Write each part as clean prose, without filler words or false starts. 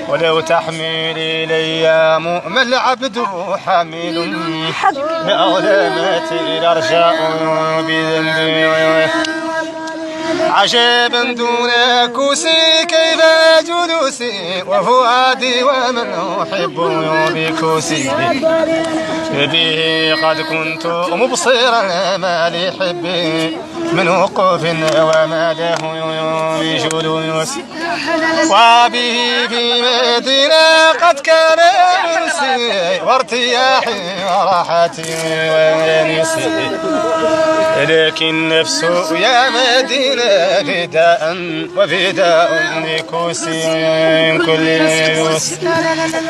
ولو تحمل الأيام ما العبد حميل لأظلمت الأرجاء بذنبي عجبا دون كوسي كيف جلوسي وفؤادي ومن أحب بكوسي به قد كنت مبصرا ما لحبي من وقوف وما له بجلوس وبه في مدينة قد كان أنسي وارتياحي وراحتي ونسي لكن نفس يا مدينة فداء وفداء لكوسي من كل يوس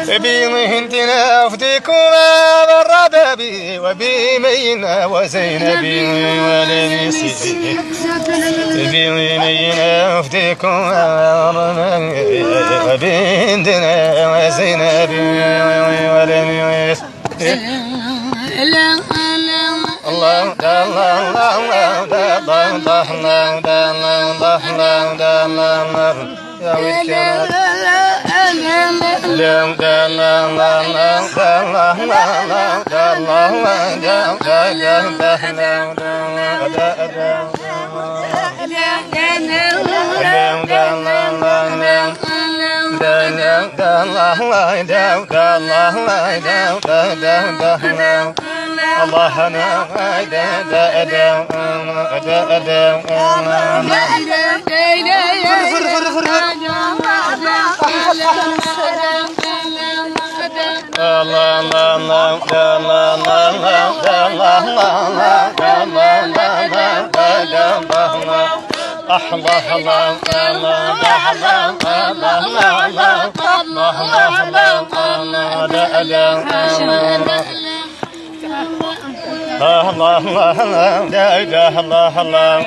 بهندنا أفديكما بالربابي وبمينا وزينبي ولميسي بمينا أفديكما وبهندنا وزينبي ولميسي الله الله الله الله الله الله أنا الله الله الله